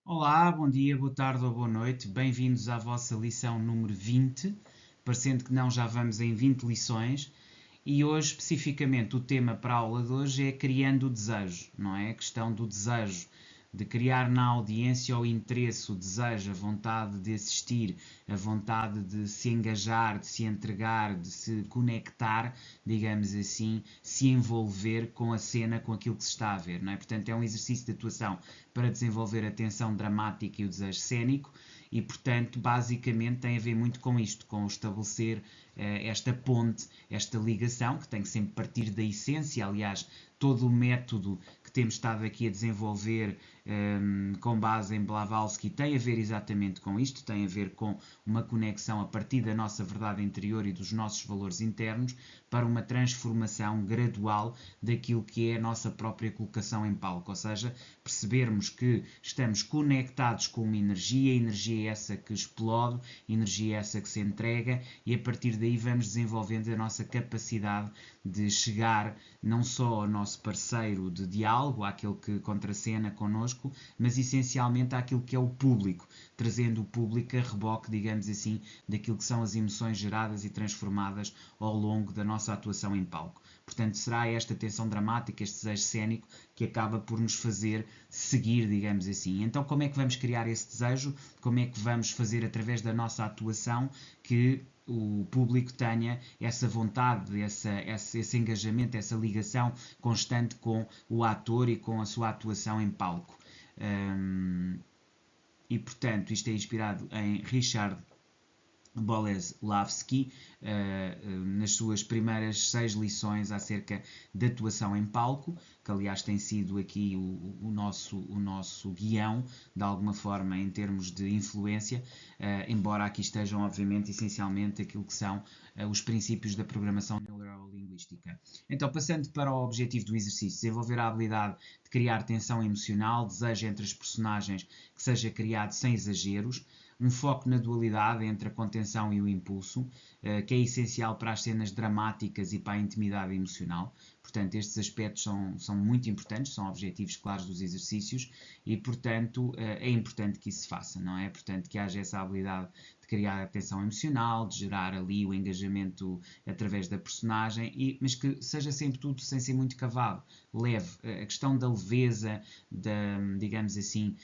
Olá, bom dia, boa tarde ou boa noite. Bem-vindos à vossa lição número 20. Parecendo que não, já vamos em 20 lições. E hoje, especificamente, o tema para a aula de hoje é criando o desejo, não é? A questão do desejo, de criar na audiência o interesse, o desejo, a vontade de assistir, a vontade de se engajar, de se entregar, de se conectar, digamos assim, se envolver com a cena, com aquilo que se está a ver, não é? Portanto, é um exercício de atuação para desenvolver a tensão dramática e o desejo cênico e, portanto, basicamente tem a ver muito com isto, com estabelecer esta ponte, esta ligação, que tem que sempre partir da essência. Aliás, todo o método que temos estado aqui a desenvolver com base em Blavatsky tem a ver exatamente com isto, tem a ver com uma conexão a partir da nossa verdade interior e dos nossos valores internos para uma transformação gradual daquilo que é a nossa própria colocação em palco, ou seja, percebermos que estamos conectados com uma energia, energia essa que explode, energia essa que se entrega e a partir daí vamos desenvolvendo a nossa capacidade de chegar não só ao nosso parceiro de diálogo, àquele que contracena connosco, mas essencialmente àquilo que é o público, trazendo o público a reboque, digamos assim, daquilo que são as emoções geradas e transformadas ao longo da nossa atuação em palco. Portanto, será esta tensão dramática, este desejo cênico, que acaba por nos fazer seguir, digamos assim. Então, como é que vamos criar esse desejo? Como é que vamos fazer através da nossa atuação que o público tenha essa vontade, esse engajamento, essa ligação constante com o ator e com a sua atuação em palco. E portanto, isto é inspirado em Richard Boleslavski, nas suas primeiras 6 lições acerca da atuação em palco, que aliás tem sido aqui o nosso guião, de alguma forma, em termos de influência, embora aqui estejam, obviamente, essencialmente aquilo que são os princípios da programação neurolinguística. Então, passando para o objetivo do exercício, desenvolver a habilidade de criar tensão emocional, desejo entre as personagens que seja criado sem exageros, um foco na dualidade entre a contenção e o impulso, que é essencial para as cenas dramáticas e para a intimidade emocional. Portanto, estes aspectos são muito importantes, são objetivos claros dos exercícios e, portanto, é importante que isso se faça, não é? Portanto, que haja essa habilidade de criar a tensão emocional, de gerar ali o engajamento através da personagem, mas que seja sempre tudo sem ser muito cavado, leve. A questão da leveza, digamos assim,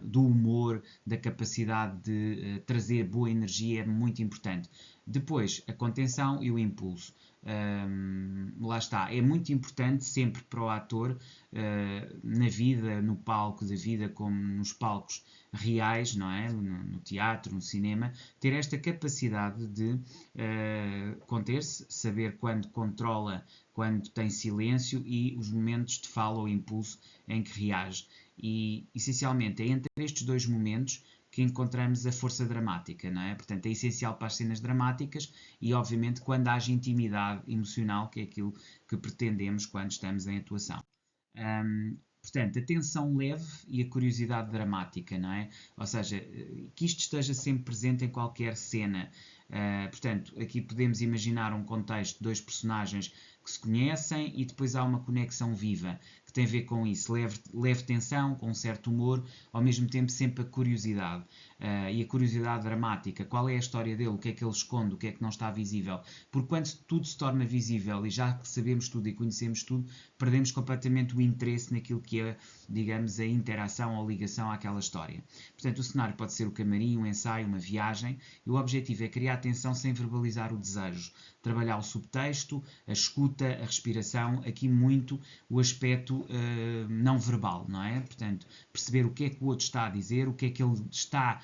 do humor, da capacidade de trazer boa energia é muito importante. Depois, a contenção e o impulso. Lá está, é muito importante sempre para o ator, na vida, no palco da vida, como nos palcos reais, não é? No teatro, no cinema, ter esta capacidade de conter-se, saber quando controla, quando tem silêncio e os momentos de fala ou impulso em que reage. E, essencialmente, é entre estes dois momentos que encontramos a força dramática, não é? Portanto, é essencial para as cenas dramáticas e, obviamente, quando haja intimidade emocional, que é aquilo que pretendemos quando estamos em atuação. Portanto, a tensão leve e a curiosidade dramática, não é? Ou seja, que isto esteja sempre presente em qualquer cena. Portanto, aqui podemos imaginar um contexto de dois personagens que se conhecem e depois há uma conexão viva que tem a ver com isso, leve tensão, com um certo humor, ao mesmo tempo sempre a curiosidade. E a curiosidade dramática, qual é a história dele, o que é que ele esconde, o que é que não está visível. Porque quando tudo se torna visível e já sabemos tudo e conhecemos tudo, perdemos completamente o interesse naquilo que é, digamos, a interação ou ligação àquela história. Portanto, o cenário pode ser o camarim, um ensaio, uma viagem, e o objetivo é criar tensão sem verbalizar o desejo. Trabalhar o subtexto, a escuta, a respiração, aqui muito o aspecto não verbal, não é? Portanto, perceber o que é que o outro está a dizer, o que é que ele está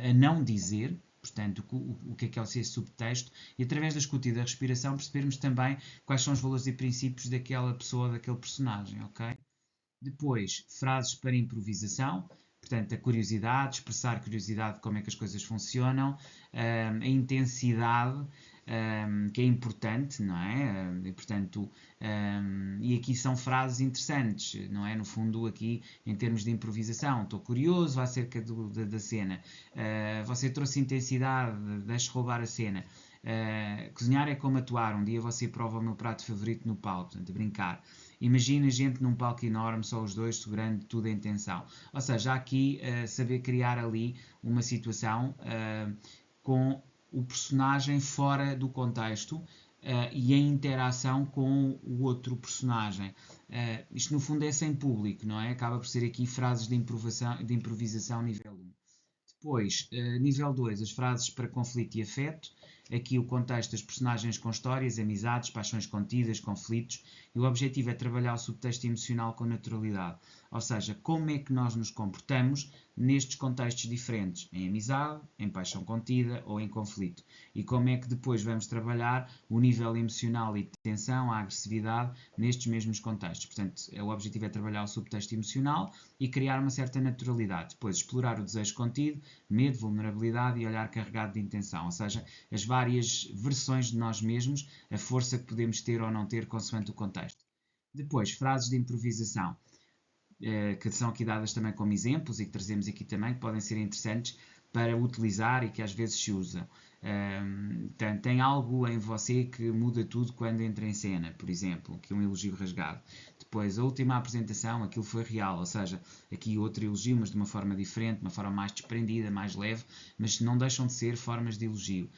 a não dizer, portanto, o que é o seu subtexto, e através da escuta e da respiração percebermos também quais são os valores e princípios daquela pessoa, daquele personagem, ok? Depois, frases para improvisação, portanto, a curiosidade, expressar curiosidade de como é que as coisas funcionam, a intensidade, que é importante, não é? E, portanto, e aqui são frases interessantes, não é? No fundo, aqui, em termos de improvisação, estou curioso acerca da cena, você trouxe intensidade, deixe roubar a cena. Cozinhar é como atuar, um dia você prova o meu prato favorito no palco, portanto, a brincar. Imagina gente num palco enorme, só os dois, segurando tudo em tensão. Ou seja, há aqui saber criar ali uma situação com o personagem fora do contexto e em interação com o outro personagem. Isto no fundo é sem público, não é? Acaba por ser aqui frases de improvisação nível 1. Depois, nível 2, as frases para conflito e afeto. Aqui o contexto das personagens com histórias, amizades, paixões contidas, conflitos. E o objetivo é trabalhar o subtexto emocional com naturalidade. Ou seja, como é que nós nos comportamos nestes contextos diferentes, em amizade, em paixão contida ou em conflito. E como é que depois vamos trabalhar o nível emocional e de tensão, a agressividade, nestes mesmos contextos. Portanto, o objetivo é trabalhar o subtexto emocional e criar uma certa naturalidade. Depois, explorar o desejo contido, medo, vulnerabilidade e olhar carregado de intenção. Ou seja, as várias versões de nós mesmos, a força que podemos ter ou não ter consoante o contexto. Depois, frases de improvisação, que são aqui dadas também como exemplos e que trazemos aqui também, que podem ser interessantes para utilizar e que às vezes se usam. Tem algo em você que muda tudo quando entra em cena, por exemplo, que é um elogio rasgado. Depois, a última apresentação, aquilo foi real, ou seja, aqui outro elogio, mas de uma forma diferente, de uma forma mais desprendida, mais leve, mas não deixam de ser formas de elogio.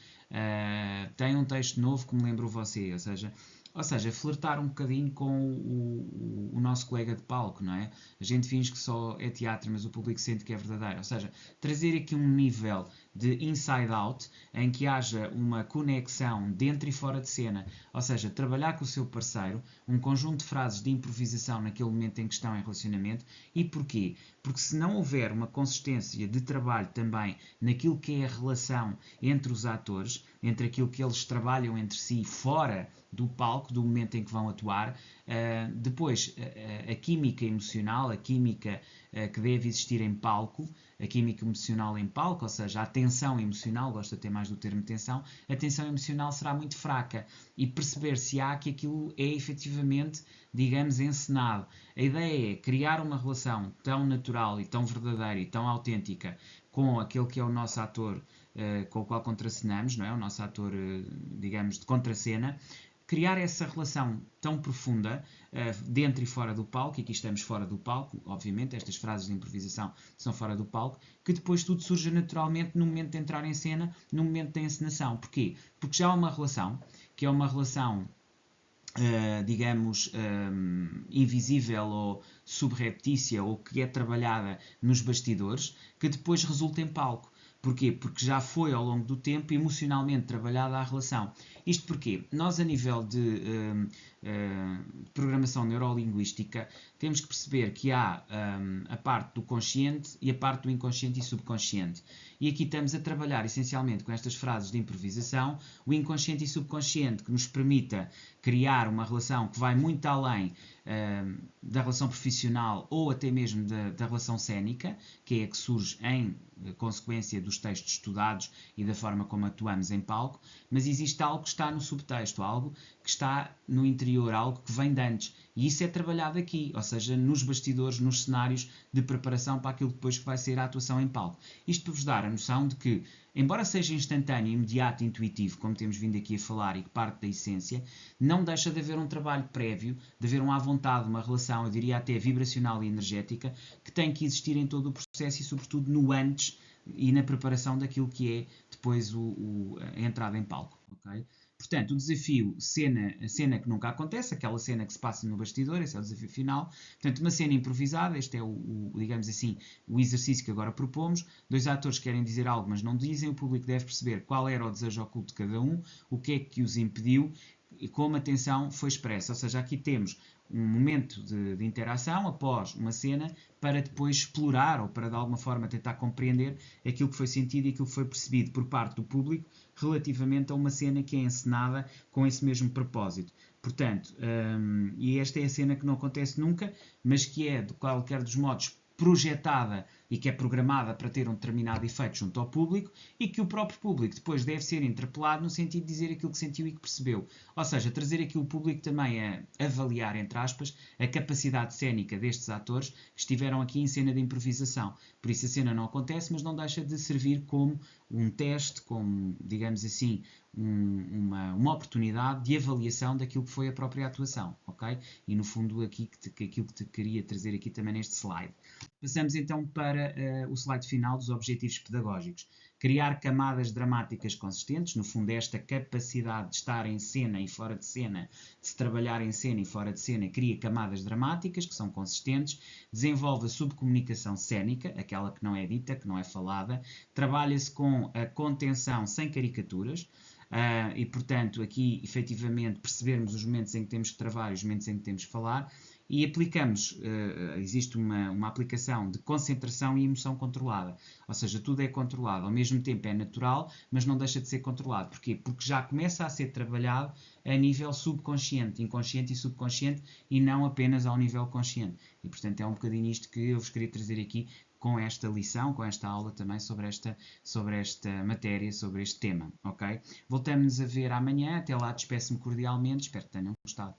Tem um texto novo que me lembrou você, ou seja, flertar um bocadinho com o nosso colega de palco, não é? A gente finge que só é teatro, mas o público sente que é verdadeiro. Ou seja, trazer aqui um nível de inside out em que haja uma conexão dentro e fora de cena. Ou seja, trabalhar com o seu parceiro um conjunto de frases de improvisação naquele momento em que estão em relacionamento. E porquê? Porque se não houver uma consistência de trabalho também naquilo que é a relação entre os atores, entre aquilo que eles trabalham entre si fora do palco, do momento em que vão atuar, depois a química emocional, a química que deve existir em palco, a química emocional em palco, ou seja, a tensão emocional, gosto até mais do termo tensão, a tensão emocional será muito fraca e perceber se há que aquilo é efetivamente, digamos, encenado. A ideia é criar uma relação tão natural e tão verdadeira e tão autêntica com aquele que é o nosso ator com o qual contracenamos, não é? O nosso ator, digamos, de contracena, criar essa relação tão profunda dentro e fora do palco, e aqui estamos fora do palco, obviamente, estas frases de improvisação são fora do palco, que depois tudo surge naturalmente no momento de entrar em cena, no momento da encenação. Porquê? Porque já há uma relação, que é uma relação digamos, invisível ou subreptícia, ou que é trabalhada nos bastidores, que depois resulta em palco. Porquê? Porque já foi ao longo do tempo emocionalmente trabalhada a relação. Isto porquê? Nós, a nível de programação neurolinguística, temos que perceber que há a parte do consciente e a parte do inconsciente e subconsciente. E aqui estamos a trabalhar essencialmente com estas frases de improvisação, o inconsciente e subconsciente, que nos permita criar uma relação que vai muito além da relação profissional ou até mesmo da relação cénica, que é a que surge em consequência dos textos estudados e da forma como atuamos em palco, mas existe algo que está no subtexto, algo que está no interior, algo que vem de antes. E isso é trabalhado aqui, ou seja, nos bastidores, nos cenários de preparação para aquilo depois que vai ser a atuação em palco. Isto para vos dar a noção de que, embora seja instantâneo, imediato e intuitivo, como temos vindo aqui a falar e que parte da essência, não deixa de haver um trabalho prévio, de haver à vontade, uma relação, eu diria até vibracional e energética, que tem que existir em todo o processo e sobretudo no antes e na preparação daquilo que é depois a entrada em palco. Okay? Portanto, o desafio, a cena que nunca acontece, aquela cena que se passa no bastidor, esse é o desafio final. Portanto, uma cena improvisada, este é digamos assim, o exercício que agora propomos. Dois atores querem dizer algo, mas não dizem, o público deve perceber qual era o desejo oculto de cada um, o que é que os impediu e como a tensão foi expressa. Ou seja, aqui temos um momento de interação após uma cena para depois explorar ou para de alguma forma tentar compreender aquilo que foi sentido e aquilo que foi percebido por parte do público relativamente a uma cena que é encenada com esse mesmo propósito. Portanto, e esta é a cena que não acontece nunca, mas que é, de qualquer dos modos, projetada e que é programada para ter um determinado efeito junto ao público e que o próprio público depois deve ser interpelado no sentido de dizer aquilo que sentiu e que percebeu. Ou seja, trazer aqui o público também a avaliar, entre aspas, a capacidade cénica destes atores que estiveram aqui em cena de improvisação. Por isso a cena não acontece, mas não deixa de servir como um teste, como, digamos assim, uma oportunidade de avaliação daquilo que foi a própria atuação, ok? E no fundo aquilo que te queria trazer aqui também neste slide. Passamos então para o slide final dos objetivos pedagógicos. Criar camadas dramáticas consistentes, no fundo esta capacidade de estar em cena e fora de cena, de se trabalhar em cena e fora de cena, cria camadas dramáticas que são consistentes, desenvolve a subcomunicação cénica, aquela que não é dita, que não é falada, trabalha-se com a contenção sem caricaturas, e portanto aqui efetivamente percebermos os momentos em que temos que travar e os momentos em que temos que falar, e aplicamos, existe uma aplicação de concentração e emoção controlada, ou seja, tudo é controlado, ao mesmo tempo é natural, mas não deixa de ser controlado. Porquê? Porque já começa a ser trabalhado a nível subconsciente, inconsciente e subconsciente, e não apenas ao nível consciente. E portanto é um bocadinho isto que eu vos queria trazer aqui com esta lição, com esta aula também sobre esta matéria, sobre este tema, ok? Voltamos a ver amanhã, até lá despeço-me cordialmente, espero que tenham gostado.